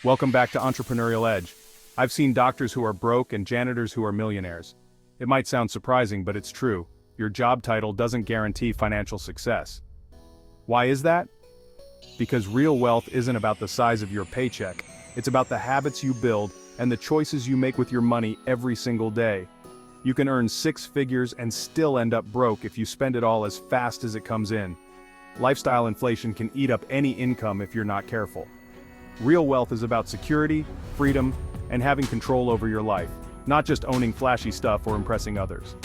Welcome back to Entrepreneurial Edge. I've seen doctors who are broke and janitors who are millionaires. It might sound surprising, but it's true. Your job title doesn't guarantee financial success. Why is that? Because real wealth isn't about the size of your paycheck. It's about the habits you build and the choices you make with your money every single day. You can earn six figures and still end up broke if you spend it all as fast as it comes in. Lifestyle inflation can eat up any income if you're not careful. Real wealth is about security, freedom, and having control over your life, not just owning flashy stuff or impressing others.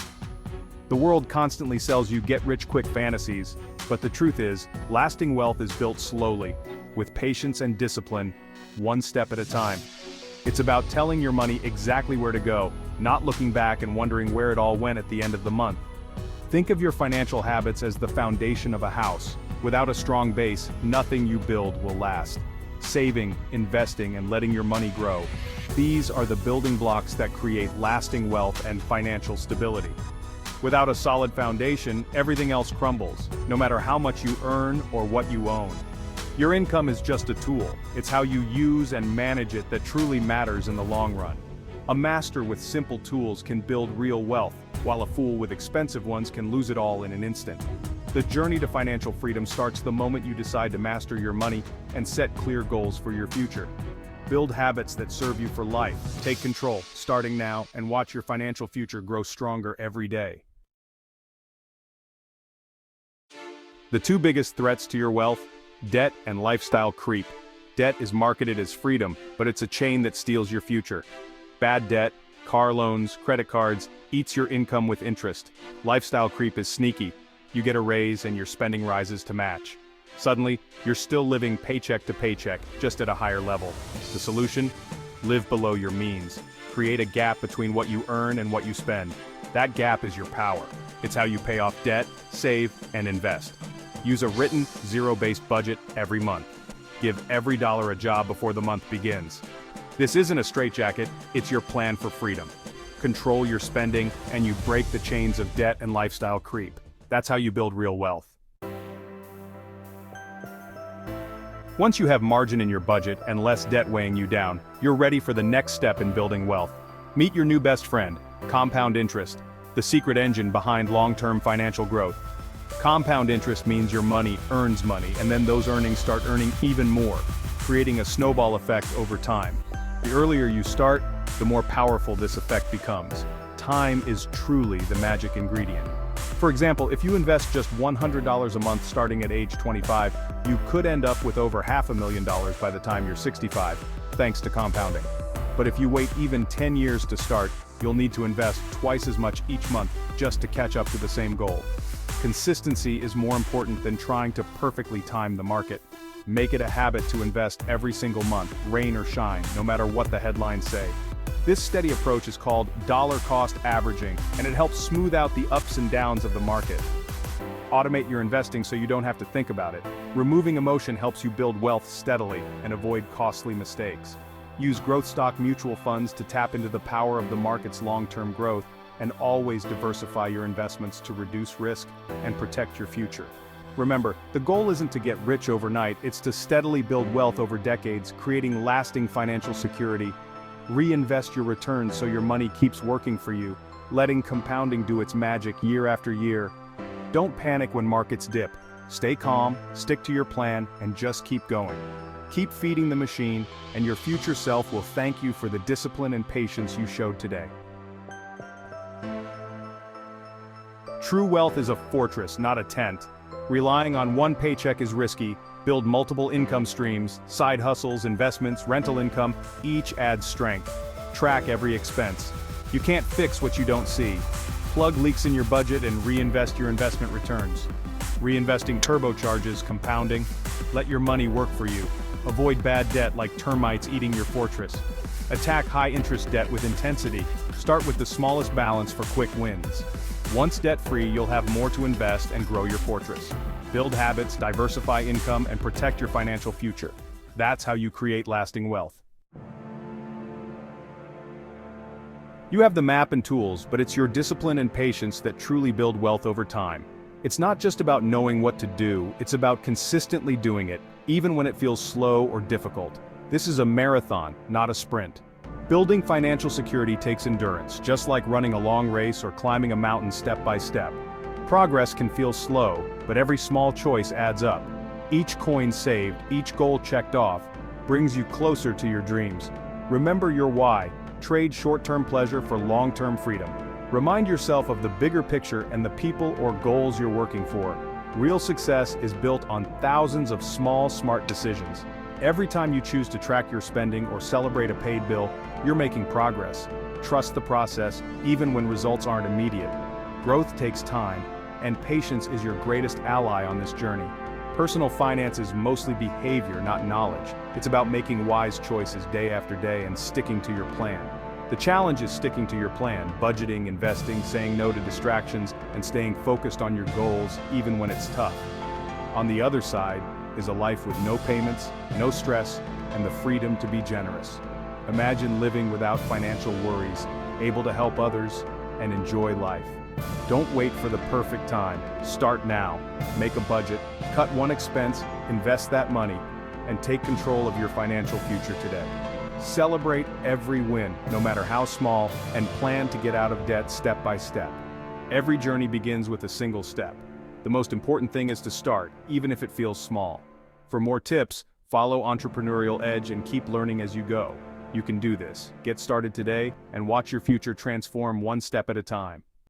The world constantly sells you get-rich-quick fantasies, but the truth is, lasting wealth is built slowly, with patience and discipline, one step at a time. It's about telling your money exactly where to go, not looking back and wondering where it all went at the end of the month. Think of your financial habits as the foundation of a house. Without a strong base, nothing you build will last. Saving, investing, and letting your money grow. These are the building blocks that create lasting wealth and financial stability. Without a solid foundation, everything else crumbles, no matter how much you earn or what you own. Your income is just a tool. It's how you use and manage it that truly matters in the long run. A master with simple tools can build real wealth, while a fool with expensive ones can lose it all in an instant. The journey to financial freedom starts the moment you decide to master your money and set clear goals for your future. Build habits that serve you for life. Take control, starting now, and watch your financial future grow stronger every day. The two biggest threats to your wealth: debt and lifestyle creep. Debt is marketed as freedom, but it's a chain that steals your future. Bad debt, car loans, credit cards, eats your income with interest. Lifestyle creep is sneaky. You get a raise and your spending rises to match. Suddenly, you're still living paycheck to paycheck, just at a higher level. The solution? Live below your means. Create a gap between what you earn and what you spend. That gap is your power. It's how you pay off debt, save, and invest. Use a written, zero-based budget every month. Give every dollar a job before the month begins. This isn't a straitjacket, it's your plan for freedom. Control your spending, and you break the chains of debt and lifestyle creep. That's how you build real wealth. Once you have margin in your budget and less debt weighing you down, you're ready for the next step in building wealth. Meet your new best friend, compound interest, the secret engine behind long-term financial growth. Compound interest means your money earns money, and then those earnings start earning even more, creating a snowball effect over time. The earlier you start, the more powerful this effect becomes. Time is truly the magic ingredient. For example, if you invest just $100 a month starting at age 25, you could end up with over $500,000 by the time you're 65, thanks to compounding. But if you wait even 10 years to start, you'll need to invest twice as much each month just to catch up to the same goal. Consistency is more important than trying to perfectly time the market. Make it a habit to invest every single month, rain or shine, no matter what the headlines say. This steady approach is called dollar cost averaging, and it helps smooth out the ups and downs of the market. Automate your investing so you don't have to think about it. Removing emotion helps you build wealth steadily and avoid costly mistakes. Use growth stock mutual funds to tap into the power of the market's long-term growth, and always diversify your investments to reduce risk and protect your future. Remember, the goal isn't to get rich overnight, it's to steadily build wealth over decades, creating lasting financial security. Reinvest your returns so your money keeps working for you, letting compounding do its magic year after year. Don't panic when markets dip. Stay calm, stick to your plan, and just keep going. Keep feeding the machine, and your future self will thank you for the discipline and patience you showed today. True wealth is a fortress, not a tent. Relying on one paycheck is risky. Build multiple income streams, side hustles, investments, rental income, each adds strength. Track every expense. You can't fix what you don't see. Plug leaks in your budget and reinvest your investment returns. Reinvesting turbocharges compounding. Let your money work for you. Avoid bad debt like termites eating your fortress. Attack high-interest debt with intensity. Start with the smallest balance for quick wins. Once debt-free, you'll have more to invest and grow your fortress. Build habits, diversify income, and protect your financial future. That's how you create lasting wealth. You have the map and tools, but it's your discipline and patience that truly build wealth over time. It's not just about knowing what to do, it's about consistently doing it, even when it feels slow or difficult. This is a marathon, not a sprint. Building financial security takes endurance, just like running a long race or climbing a mountain step by step. Progress can feel slow, but every small choice adds up. Each coin saved, each goal checked off, brings you closer to your dreams. Remember your why. Trade short-term pleasure for long-term freedom. Remind yourself of the bigger picture and the people or goals you're working for. Real success is built on thousands of small, smart decisions. Every time you choose to track your spending or celebrate a paid bill, you're making progress. Trust the process, even when results aren't immediate. Growth takes time, and patience is your greatest ally on this journey. Personal finance is mostly behavior, not knowledge. It's about making wise choices day after day and sticking to your plan. The challenge is sticking to your plan, budgeting, investing, saying no to distractions, and staying focused on your goals even when it's tough. On the other side is a life with no payments, no stress, and the freedom to be generous. Imagine living without financial worries, able to help others, and enjoy life. Don't wait for the perfect time. Start now. Make a budget, cut one expense, invest that money, and take control of your financial future today. Celebrate every win, no matter how small, and plan to get out of debt step by step. Every journey begins with a single step. The most important thing is to start, even if it feels small. For more tips, follow Entrepreneurial Edge and keep learning as you go. You can do this. Get started today and watch your future transform one step at a time.